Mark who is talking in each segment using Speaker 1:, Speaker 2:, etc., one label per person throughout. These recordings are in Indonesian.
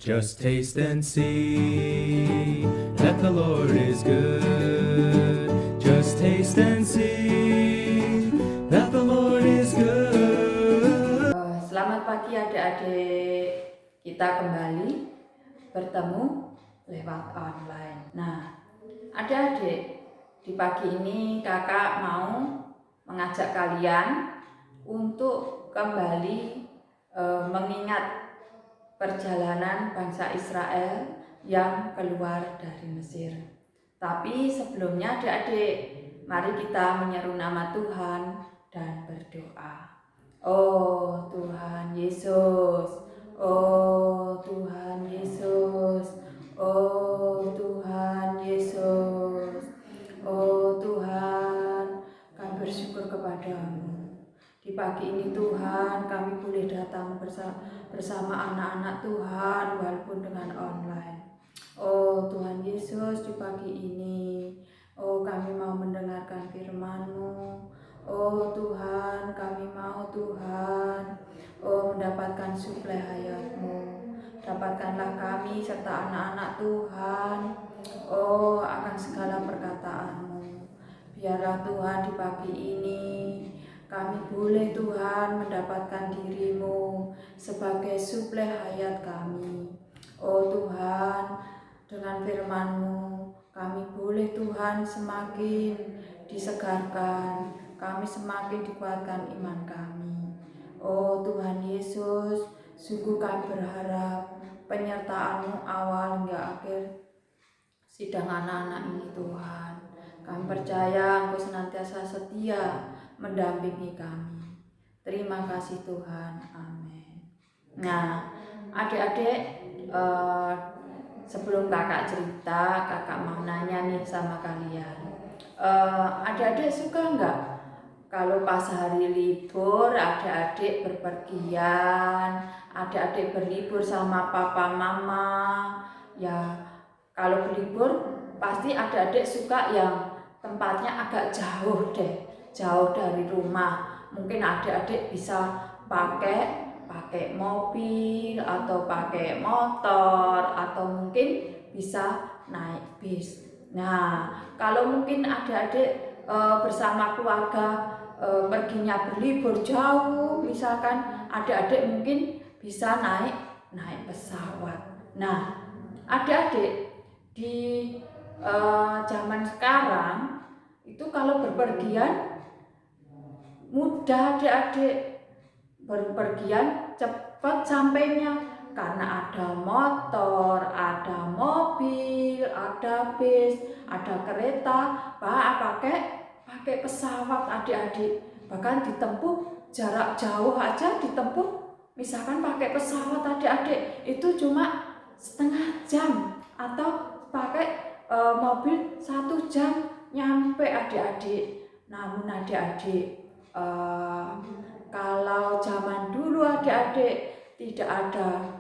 Speaker 1: Just taste and see that the Lord is good. Just taste and see that the Lord is good.
Speaker 2: Selamat pagi adik-adik. Kita kembali bertemu lewat online. Nah, adik-adik, di pagi ini kakak mau mengajak kalian untuk kembali mengingat perjalanan bangsa Israel yang keluar dari Mesir. Tapi sebelumnya adik-adik, mari kita menyeru nama Tuhan dan berdoa. Oh Tuhan Yesus, oh Tuhan Yesus, oh Tuhan Yesus, oh Tuhan, kami bersyukur kepadamu. Di pagi ini Tuhan, kami boleh datang bersama anak-anak Tuhan walaupun dengan online. Oh Tuhan Yesus, di pagi ini, oh kami mau mendengarkan firman-Mu. Oh Tuhan, kami mau Tuhan, oh mendapatkan suplai hayat-Mu. Dapatkanlah kami serta anak-anak Tuhan, oh akan segala perkataan-Mu. Biarlah Tuhan di pagi ini kami boleh Tuhan mendapatkan diri-Mu sebagai suplai hayat kami. Oh Tuhan, dengan firman-Mu kami boleh Tuhan semakin disegarkan, kami semakin dikuatkan iman kami. Oh Tuhan Yesus, sungguh kami berharap penyertaan-Mu awal hingga akhir sidang anak-anak ini Tuhan. Kami percaya Engkau senantiasa setia mendampingi kami. Terima kasih Tuhan, amin. Nah, adik-adik, sebelum kakak cerita, kakak mau nanya nih sama kalian. Adik-adik suka nggak kalau pas hari libur adik-adik berpergian, adik-adik berlibur sama papa mama? Ya, kalau berlibur pasti adik-adik suka yang tempatnya agak jauh deh, jauh dari rumah. Mungkin adik-adik bisa pakai mobil atau pakai motor atau mungkin bisa naik bis. Nah, kalau mungkin adik-adik bersama keluarga perginya berlibur jauh, misalkan adik-adik mungkin bisa naik pesawat. Nah, adik-adik di zaman sekarang itu kalau berpergian mudah adik-adik, berpergian cepat sampainya karena ada motor, ada mobil, ada bis, ada kereta, pakai pesawat adik-adik. Bahkan ditempuh jarak jauh aja ditempuh, misalkan pakai pesawat adik-adik itu cuma setengah jam atau pakai mobil 1 jam nyampe adik-adik. Namun adik-adik, kalau zaman dulu adik-adik tidak ada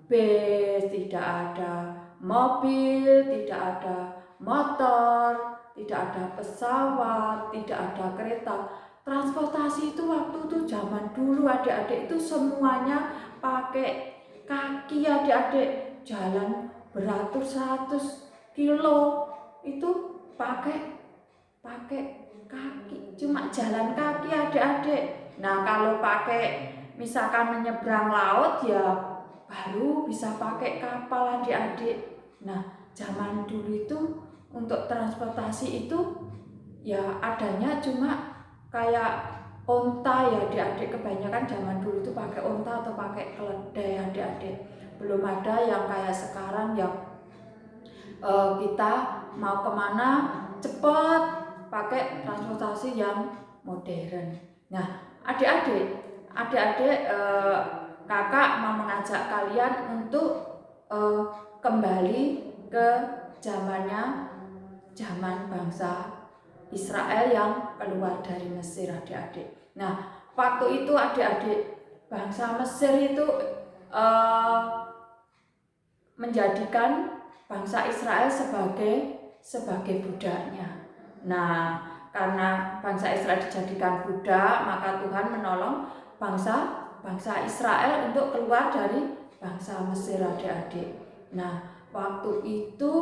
Speaker 2: bis, tidak ada mobil, tidak ada motor, tidak ada pesawat, tidak ada kereta. Transportasi itu waktu itu zaman dulu adik-adik itu semuanya pakai kaki adik-adik, jalan beratus-ratus kilo itu pakai kaki, cuma jalan kaki adik-adik. Nah, kalau pakai misalkan menyeberang laut ya baru bisa pakai kapal adik-adik. Nah, zaman dulu itu untuk transportasi itu ya adanya cuma kayak onta ya adik-adik. Kebanyakan zaman dulu itu pakai onta atau pakai keledai adik-adik. Belum ada yang kayak sekarang yang kita mau kemana cepat pakai transportasi yang modern. Nah, adik-adik, kakak mau mengajak kalian untuk kembali ke zaman bangsa Israel yang keluar dari Mesir adik-adik. Nah, waktu itu adik-adik bangsa Mesir itu menjadikan bangsa Israel sebagai budaknya. Nah, karena bangsa Israel dijadikan budak, maka Tuhan menolong bangsa Israel untuk keluar dari bangsa Mesir adik-adik. Nah, waktu itu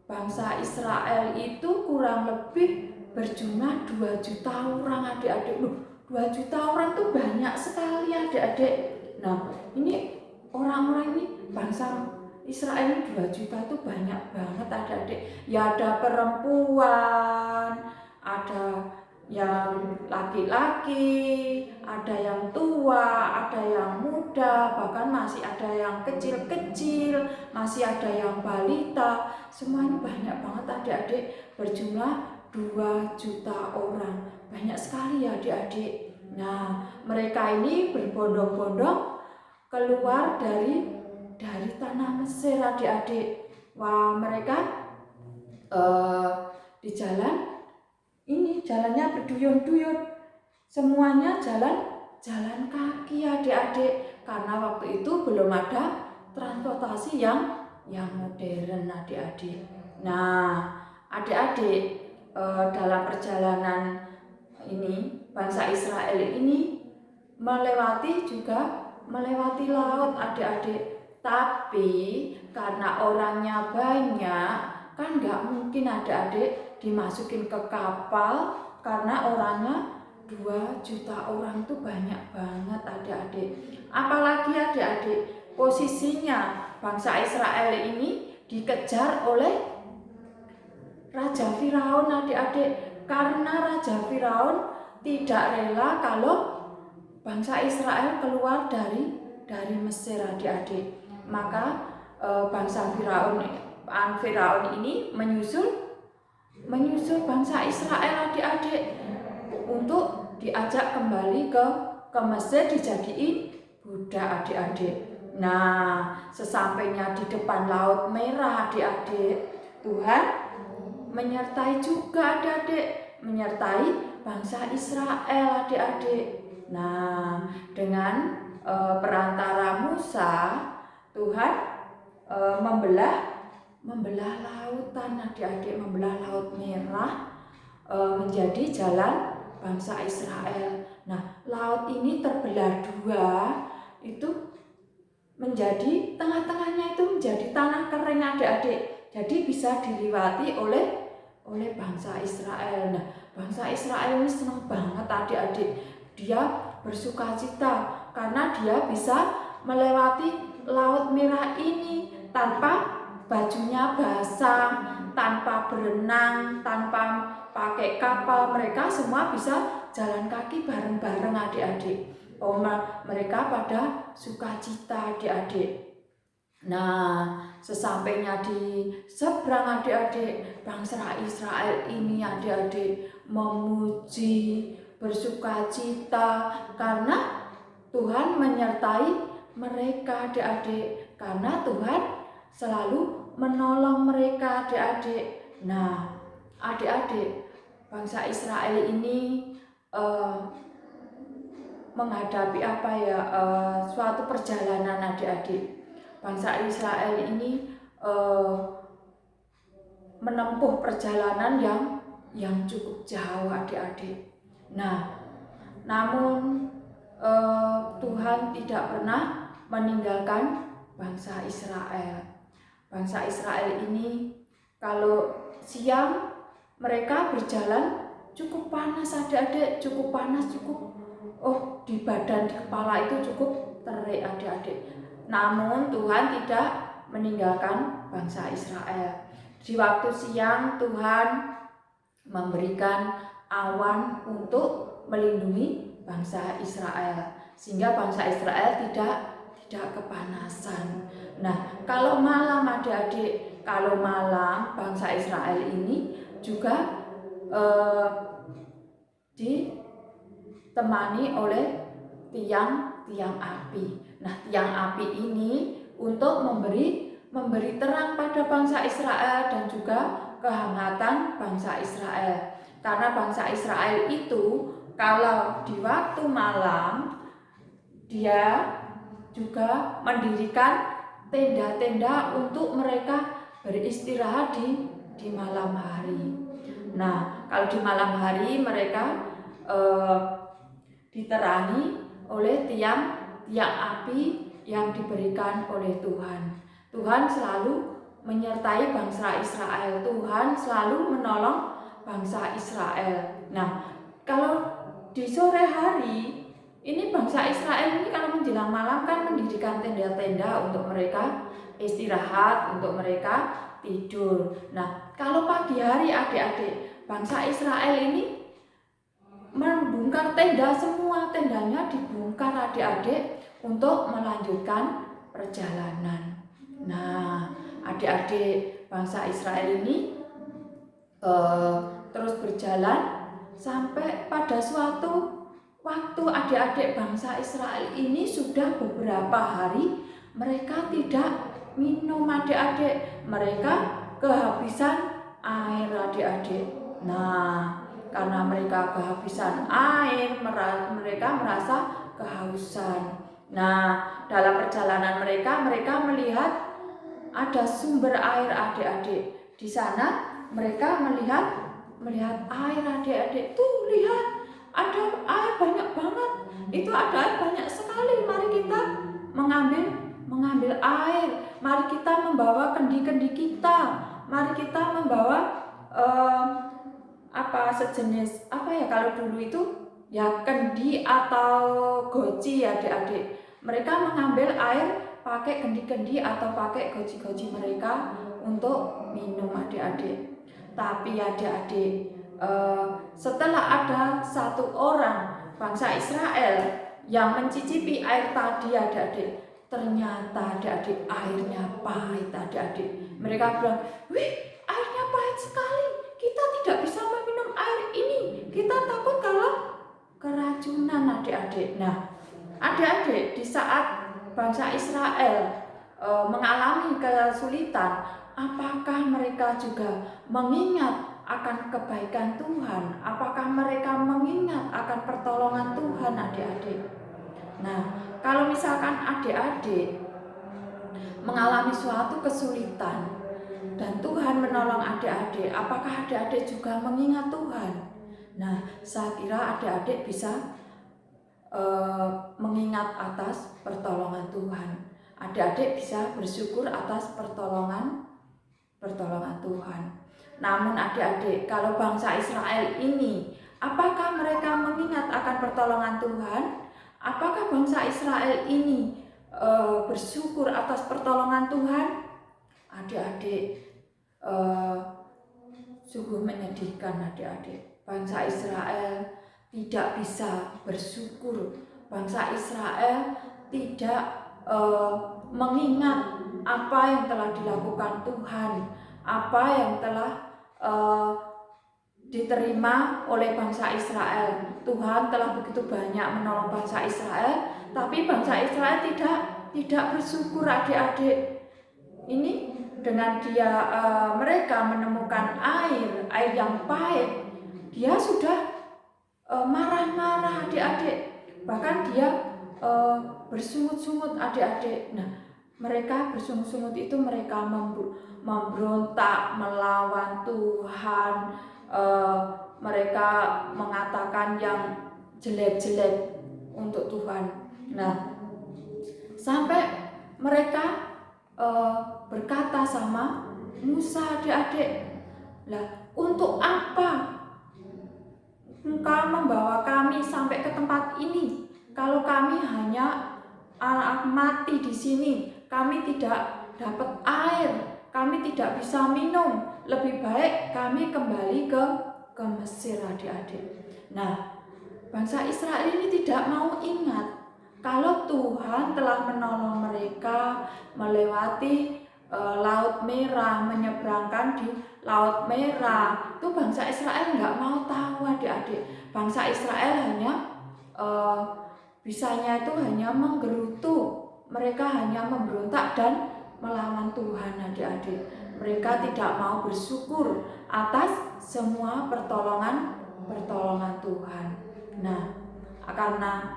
Speaker 2: bangsa Israel itu kurang lebih berjumlah 2 juta orang adik-adik. Loh, 2 juta orang tuh banyak sekali adik-adik. Nah, ini orang-orang ini bangsa Israel ini 2 juta tuh banyak banget adik-adik. Ya ada perempuan, ada yang laki-laki, ada yang tua, ada yang muda, bahkan masih ada yang kecil-kecil, masih ada yang balita. Semuanya banyak banget adik-adik, berjumlah 2 juta orang. Banyak sekali ya adik-adik. Nah, mereka ini berbondong-bondong keluar dari tanah Mesir adik-adik. Wah, mereka di jalan ini jalannya berduyun-duyun, semuanya jalan kaki adik-adik, karena waktu itu belum ada transportasi yang modern adik-adik. Nah, adik-adik, dalam perjalanan ini bangsa Israel ini melewati laut adik-adik, tapi karena orangnya banyak kan nggak mungkin adik-adik dimasukin ke kapal, karena orangnya 2 juta orang tuh banyak banget adik-adik. Apalagi adik-adik, posisinya bangsa Israel ini dikejar oleh Raja Firaun adik-adik, karena Raja Firaun tidak rela kalau bangsa Israel keluar dari Mesir adik-adik. Maka bangsa Firaun ini menyusul bangsa Israel adik-adik untuk diajak kembali ke Mesir, dijadiin budak adik-adik. Nah, sesampainya di depan Laut Merah adik-adik, Tuhan menyertai juga adik-adik, menyertai bangsa Israel adik-adik. Nah, dengan perantara Musa, Tuhan membelah lautan adik-adik, membelah Laut Merah menjadi jalan bangsa Israel. Nah, laut ini terbelah 2, itu menjadi tengah-tengahnya itu menjadi tanah kering adik-adik. Jadi bisa dilewati oleh bangsa Israel. Nah, bangsa Israel ini senang banget adik-adik. Dia bersukacita karena dia bisa melewati Laut Merah ini tanpa bajunya basah, tanpa berenang, tanpa pakai kapal. Mereka semua bisa jalan kaki bareng-bareng adik-adik. Mereka pada sukacita adik-adik. Nah, sesampainya di seberang adik-adik, bangsa Israel ini adik-adik memuji, bersukacita karena Tuhan menyertai mereka adik-adik, karena Tuhan selalu menolong mereka adik-adik. Nah, adik-adik, bangsa Israel ini menghadapi suatu perjalanan adik-adik. Bangsa Israel ini menempuh perjalanan yang cukup jauh adik-adik. Nah, namun Tuhan tidak pernah meninggalkan bangsa Israel. Bangsa Israel ini kalau siang mereka berjalan cukup panas adik-adik, cukup panas, di badan, di kepala itu cukup terik adik-adik. Namun Tuhan tidak meninggalkan bangsa Israel. Di waktu siang Tuhan memberikan awan untuk melindungi bangsa Israel, sehingga bangsa Israel tidak kepanasan. Nah, kalau malam adik-adik, bangsa Israel ini juga ditemani oleh tiang api. Nah, tiang api ini untuk memberi terang pada bangsa Israel dan juga kehangatan bangsa Israel. Karena bangsa Israel itu kalau di waktu malam dia juga mendirikan tenda-tenda untuk mereka beristirahat di malam hari. Nah, kalau di malam hari mereka diterangi oleh tiang api yang diberikan oleh Tuhan. Tuhan selalu menyertai bangsa Israel. Tuhan selalu menolong bangsa Israel. Nah, kalau di sore hari ini bangsa Israel ini kalau menjelang malam kan mendirikan tenda-tenda untuk mereka istirahat, untuk mereka tidur. Nah, kalau pagi hari adik-adik, bangsa Israel ini membongkar tenda, semua tendanya dibongkar adik-adik untuk melanjutkan perjalanan. Nah, adik-adik bangsa Israel ini terus berjalan sampai pada suatu waktu adik-adik bangsa Israel ini sudah beberapa hari mereka tidak minum adik-adik, mereka kehabisan air adik-adik. Nah, karena mereka kehabisan air, mereka merasa kehausan. Nah, dalam perjalanan mereka melihat ada sumber air adik-adik. Di sana mereka melihat air adik-adik. Tuh, lihat, ada air banyak banget. Itu ada air banyak sekali. Mari kita mengambil air. Mari kita membawa kendi-kendi kita. Mari kita membawa sejenis kalau dulu itu ya kendi atau goci adik-adik. Mereka mengambil air pakai kendi-kendi atau pakai goci-goci mereka untuk minum adik-adik. Tapi adik-adik, setelah ada satu orang bangsa Israel yang mencicipi air tadi adik-adik, ternyata adik-adik airnya pahit adik-adik. Mereka bilang, wih, airnya pahit sekali, kita tidak bisa meminum air ini, kita takut kalau keracunan adik-adik. Nah, adik-adik, di saat bangsa Israel mengalami kesulitan, apakah mereka juga mengingat akan kebaikan Tuhan? Apakah mereka mengingat akan pertolongan Tuhan adik-adik? Nah, kalau misalkan adik-adik mengalami suatu kesulitan dan Tuhan menolong adik-adik, apakah adik-adik juga mengingat Tuhan? Nah, saya kira adik-adik bisa mengingat atas pertolongan Tuhan. Adik-adik bisa bersyukur atas pertolongan Tuhan. Namun adik-adik, kalau bangsa Israel ini, apakah mereka mengingat akan pertolongan Tuhan? Apakah bangsa Israel ini bersyukur atas pertolongan Tuhan? Adik-adik, sungguh menyedihkan adik-adik. Bangsa Israel tidak bisa bersyukur. Bangsa Israel tidak mengingat apa yang telah dilakukan Tuhan, apa yang telah diterima oleh bangsa Israel. Tuhan telah begitu banyak menolong bangsa Israel, tapi bangsa Israel tidak bersyukur adik-adik. Ini dengan mereka menemukan air yang pahit, dia sudah marah-marah adik-adik, bahkan dia bersungut-sungut adik-adik. Nah, mereka bersungut-sungut itu mereka memberontak melawan Tuhan. Mereka mengatakan yang jelek-jelek untuk Tuhan. Nah, sampai mereka berkata sama Musa, adik-adik, lah untuk apa engkau membawa kami sampai ke tempat ini? Kalau kami hanya mati di sini, kami tidak dapat air, kami tidak bisa minum. Lebih baik kami kembali ke Mesir adik-adik. Nah, bangsa Israel ini tidak mau ingat kalau Tuhan telah menolong mereka melewati Laut Merah, menyeberangkan di Laut Merah. Itu bangsa Israel nggak mau tahu adik-adik. Bangsa Israel hanya bisanya itu hanya menggerutu. Mereka hanya memberontak dan melawan Tuhan adik-adik. Mereka tidak mau bersyukur atas semua pertolongan Tuhan. Nah, karena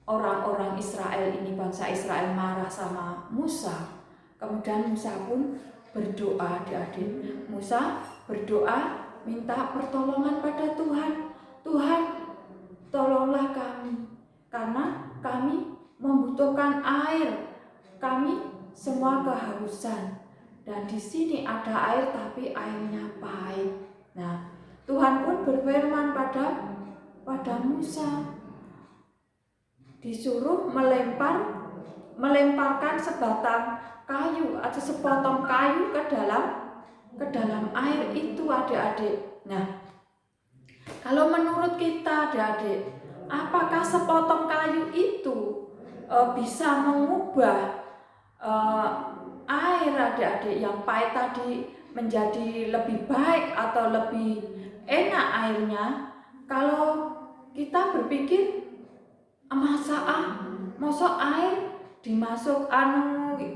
Speaker 2: orang-orang Israel ini, bangsa Israel marah sama Musa. Kemudian Musa pun berdoa adik-adik. Musa berdoa minta pertolongan pada Tuhan. Tuhan, tolonglah kami, karena kami membutuhkan air. Kami semua kehausan. Dan di sini ada air tapi airnya pahit. Nah, Tuhan pun berfirman pada Musa, disuruh melemparkan sebatang kayu atau sepotong kayu ke dalam air itu, adik-adik. Nah, kalau menurut kita, adik-adik, apakah sepotong kayu itu bisa mengubah air, adik-adik, yang pahit tadi menjadi lebih baik atau lebih enak airnya? Kalau kita berpikir, masa air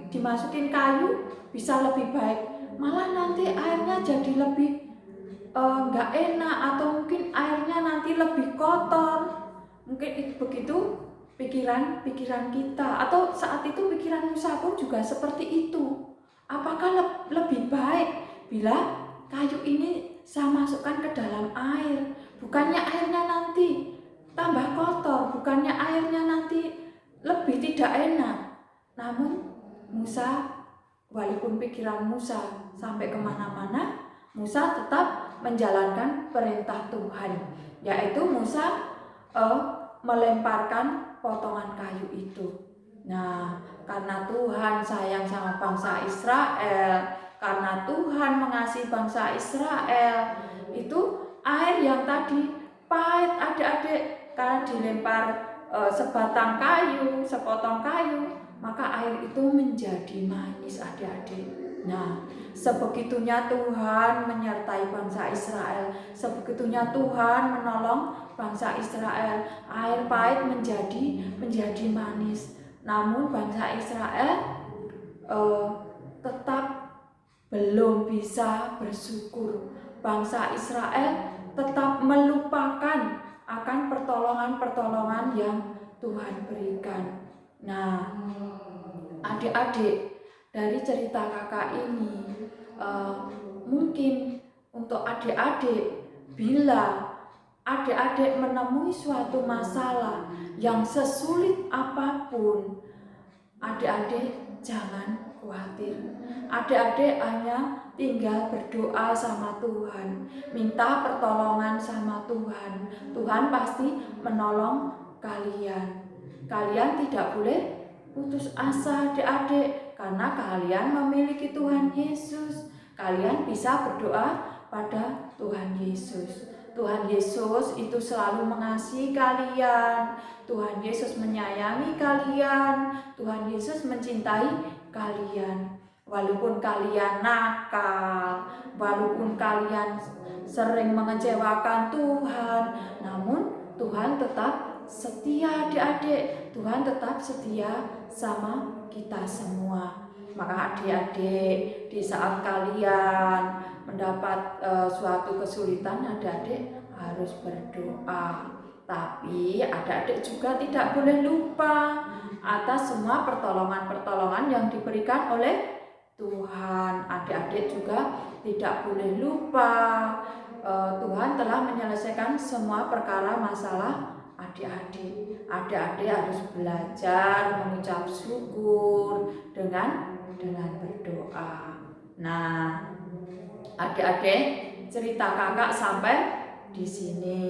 Speaker 2: dimasukin kayu bisa lebih baik, malah nanti airnya jadi lebih nggak enak, atau mungkin airnya nanti lebih kotor. Mungkin begitu pikiran kita, atau saat itu pikiran Musa pun juga seperti itu. Apakah lebih baik bila kayu ini saya masukkan ke dalam air, bukannya airnya nanti tambah kotor, bukannya airnya nanti lebih tidak enak. Namun Musa, walaupun pikiran Musa sampai kemana-mana, Musa tetap menjalankan perintah Tuhan, yaitu Musa melemparkan potongan kayu itu. Nah, karena Tuhan sayang sama bangsa Israel, karena Tuhan mengasihi bangsa Israel, itu air yang tadi pahit, adik-adik, karena dilempar sebatang kayu, sepotong kayu, maka air itu menjadi manis, adik-adik. Nah, sebegitunya Tuhan menyertai bangsa Israel, sebegitunya Tuhan menolong bangsa Israel. Air pahit menjadi manis. Namun bangsa Israel tetap belum bisa bersyukur. Bangsa Israel tetap melupakan akan pertolongan-pertolongan yang Tuhan berikan. Nah, adik-adik, dari cerita kakak ini, mungkin untuk adik-adik, bila adik-adik menemui suatu masalah yang sesulit apapun, adik-adik jangan khawatir. Adik-adik hanya tinggal berdoa sama Tuhan, minta pertolongan sama Tuhan. Tuhan pasti menolong kalian. Kalian tidak boleh putus asa, adik-adik, karena kalian memiliki Tuhan Yesus. Kalian bisa berdoa pada Tuhan Yesus. Tuhan Yesus itu selalu mengasihi kalian. Tuhan Yesus menyayangi kalian. Tuhan Yesus mencintai kalian. Walaupun kalian nakal, walaupun kalian sering mengecewakan Tuhan, namun Tuhan tetap setia, adik-adik. Tuhan tetap setia sama kita semua. Maka adik-adik, di saat kalian mendapat suatu kesulitan, adik-adik harus berdoa. Tapi adik-adik juga tidak boleh lupa atas semua pertolongan-pertolongan yang diberikan oleh Tuhan. Adik-adik juga tidak boleh lupa Tuhan telah menyelesaikan semua perkara masalah adik-adik. Adik-adik harus belajar mengucap syukur dengan berdoa. Nah, adik-adik, cerita kakak sampai di sini.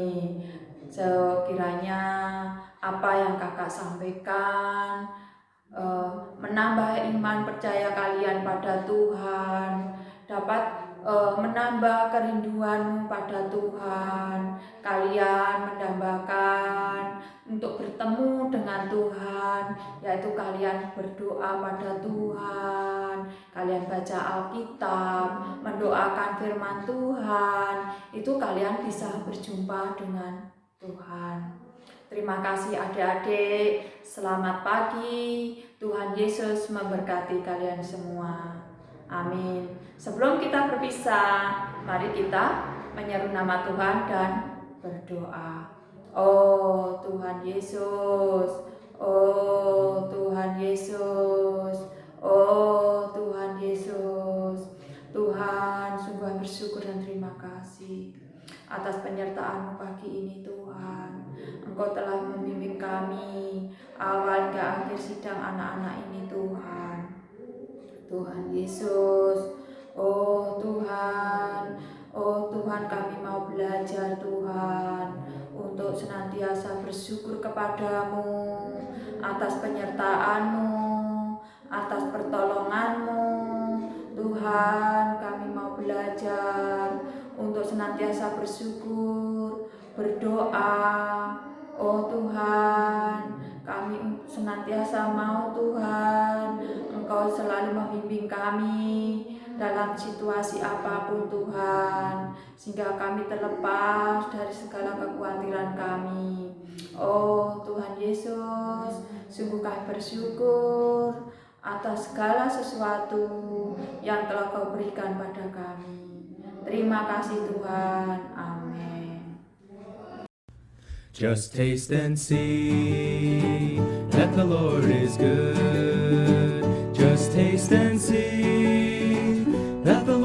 Speaker 2: Sekiranya apa yang kakak sampaikan menambah iman percaya kalian pada Tuhan, dapat menambah kerinduan pada Tuhan. Kalian mendambakan untuk bertemu dengan Tuhan, yaitu kalian berdoa pada Tuhan, kalian baca Alkitab, mendoakan firman Tuhan, itu kalian bisa berjumpa dengan Tuhan. Terima kasih adik-adik, selamat pagi, Tuhan Yesus memberkati kalian semua. Amin. Sebelum kita berpisah, mari kita menyeru nama Tuhan dan berdoa. Oh Tuhan Yesus, oh Tuhan Yesus, oh Tuhan Yesus. Tuhan, sungguh bersyukur dan terima kasih atas penyertaan-Mu pagi ini Tuhan. Engkau telah membimbing kami awal hingga akhir sidang anak-anak ini Tuhan. Tuhan Yesus, oh Tuhan kami mau belajar Tuhan untuk senantiasa bersyukur kepadamu atas penyertaan-Mu, atas pertolongan-Mu. Tuhan kami mau belajar untuk senantiasa bersyukur, berdoa. Oh Tuhan, kami senantiasa mau Tuhan, Engkau selalu membimbing kami dalam situasi apapun Tuhan, sehingga kami terlepas dari segala kekhawatiran kami. Oh Tuhan Yesus, sungguh kami bersyukur atas segala sesuatu yang telah Kau berikan pada kami. Terima kasih Tuhan. Amin.
Speaker 1: Just taste and see that the Lord is good. Just taste and see that the